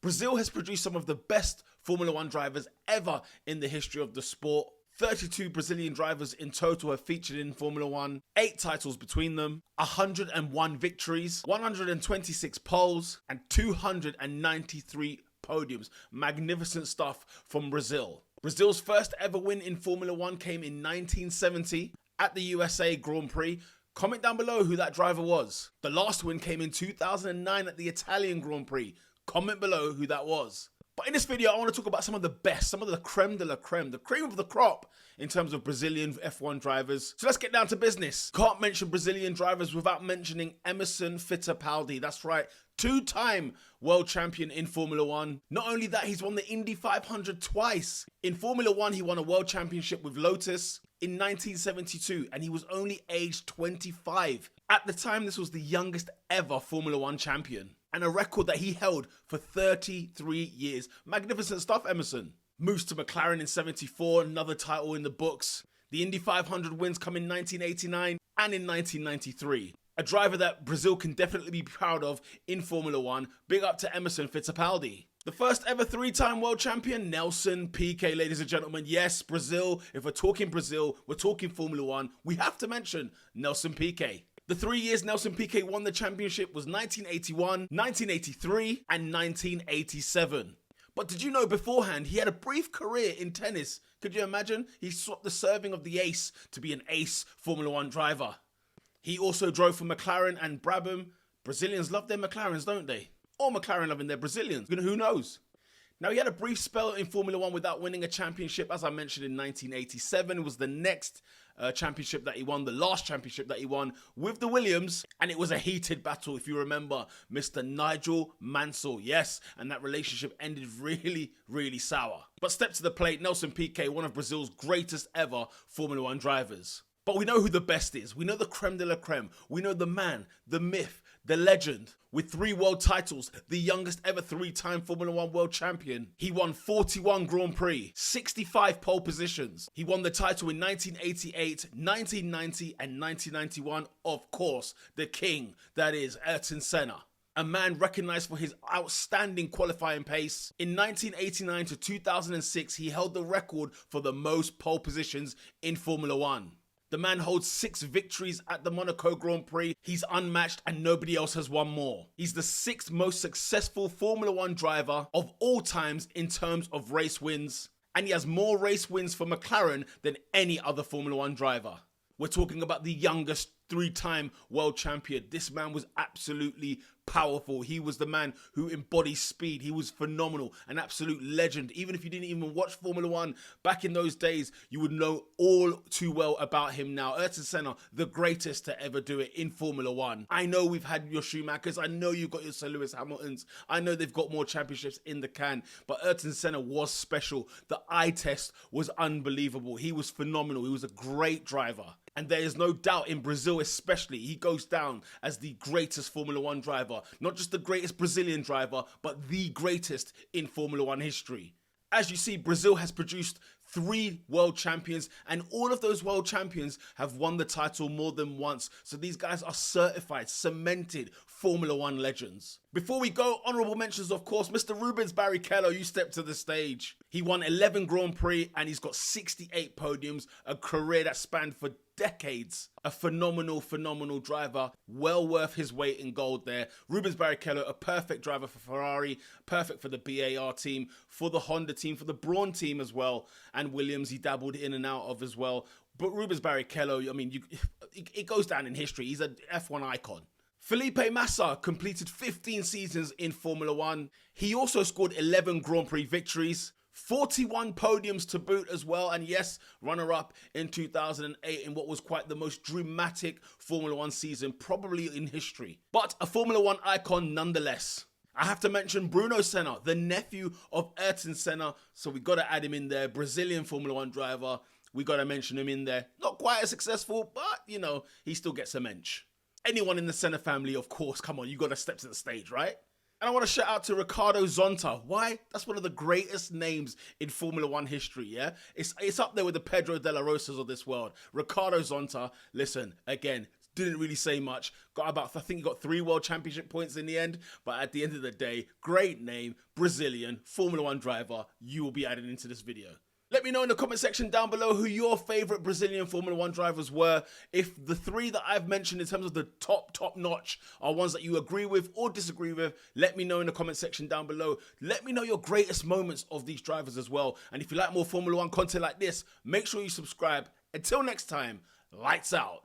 Brazil has produced some of the best Formula One drivers ever in the history of the sport. 32 Brazilian drivers in total have featured in Formula One, 8 titles between them, 101 victories, 126 poles, and 293 podiums. Magnificent stuff from Brazil. Brazil's first ever win in Formula One came in 1970 at the USA Grand Prix. Comment down below who that driver was. The last win came in 2009 at the Italian Grand Prix. Comment below who that was. But in this video, I want to talk about some of the best, some of the creme de la creme, the cream of the crop in terms of Brazilian F1 drivers. So let's get down to business. Can't mention Brazilian drivers without mentioning Emerson Fittipaldi. That's right, 2-time world champion in Formula One. Not only that, he's won the Indy 500 twice. In Formula One, he won a world championship with Lotus in 1972, and he was only aged 25. At the time, this was the youngest ever Formula One champion, and a record that he held for 33 years. Magnificent stuff, Emerson. Moves to McLaren in 74, another title in the books. The Indy 500 wins come in 1989 and in 1993. A driver that Brazil can definitely be proud of in Formula One. Big up to Emerson Fittipaldi. The first ever 3-time world champion, Nelson Piquet, ladies and gentlemen. Yes, Brazil. If we're talking Brazil, we're talking Formula One. We have to mention Nelson Piquet. The 3 years Nelson Piquet won the championship was 1981, 1983, and 1987. But did you know beforehand he had a brief career in tennis? Could you imagine? He swapped the serving of the ace to be an ace Formula One driver. He also drove for McLaren and Brabham. Brazilians love their McLarens, don't they? Or McLaren loving their Brazilians. Who knows? Now, he had a brief spell in Formula One without winning a championship. As I mentioned, in 1987 was the next championship that he won, the last championship that he won with the Williams, and it was a heated battle, if you remember, Mr. Nigel Mansell. Yes, and that relationship ended really sour. But step to the plate, Nelson Piquet, one of Brazil's greatest ever Formula One drivers. But we know who the best is. We know the creme de la creme. We know the man, the myth, the legend. With 3 world titles, the youngest ever 3-time Formula One world champion. He won 41 Grand Prix, 65 pole positions. He won the title in 1988, 1990, and 1991. Of course, the king, that is Ayrton Senna. A man recognized for his outstanding qualifying pace. In 1989 to 2006, he held the record for the most pole positions in Formula One. The man holds 6 victories at the Monaco Grand Prix. He's unmatched and nobody else has won more. He's the 6th most successful Formula One driver of all times in terms of race wins. And he has more race wins for McLaren than any other Formula One driver. We're talking about the youngest 3-time world champion. This man was absolutely powerful. He was the man who embodies speed. He was phenomenal, an absolute legend. Even if you didn't even watch Formula One back in those days, you would know all too well about him now. Ayrton Senna, the greatest to ever do it in Formula One. I know we've had your Schumachers. I know you've got your Sir Lewis Hamiltons. I know they've got more championships in the can, but Ayrton Senna was special. The eye test was unbelievable. He was phenomenal. He was a great driver. And there is no doubt in Brazil especially, he goes down as the greatest Formula One driver. Not just the greatest Brazilian driver, but the greatest in Formula One history. As you see, Brazil has produced 3 world champions, and all of those world champions have won the title more than once. So these guys are certified, cemented Formula One legends. Before we go, honorable mentions, of course, Mr. Rubens Barrichello, you step to the stage. He won 11 Grand Prix and he's got 68 podiums, a career that spanned for decades. A phenomenal driver, well worth his weight in gold there. Rubens Barrichello, a perfect driver for Ferrari, perfect for the BAR team, for the Honda team, for the Brawn team as well, and Williams he dabbled in and out of as well. But Rubens Barrichello, I mean, it goes down in history. He's an F1 icon. Felipe Massa completed 15 seasons in Formula One. He also scored 11 Grand Prix victories, 41 podiums to boot as well, and yes, runner-up in 2008 in what was quite the most dramatic Formula One season probably in history. But a Formula One icon nonetheless. I have to mention Bruno Senna, the nephew of Ayrton Senna, so we got to add him in there. Brazilian Formula One driver, we got to mention him in there. Not quite as successful, but you know, he still gets a mensch. Anyone in the Senna family, of course, come on, you got to step to the stage, right? And I want to shout out to Ricardo Zonta. Why? That's one of the greatest names in Formula One history, yeah? It's up there with the Pedro de la Rosas of this world. Ricardo Zonta, listen, again, didn't really say much. Got about, I think he got 3 World Championship points in the end. But at the end of the day, great name, Brazilian, Formula 1 driver, you will be added into this video. Let me know in the comment section down below who your favorite Brazilian Formula 1 drivers were. If the 3 that I've mentioned in terms of the top notch are ones that you agree with or disagree with, let me know in the comment section down below. Let me know your greatest moments of these drivers as well. And if you like more Formula 1 content like this, make sure you subscribe. Until next time, lights out.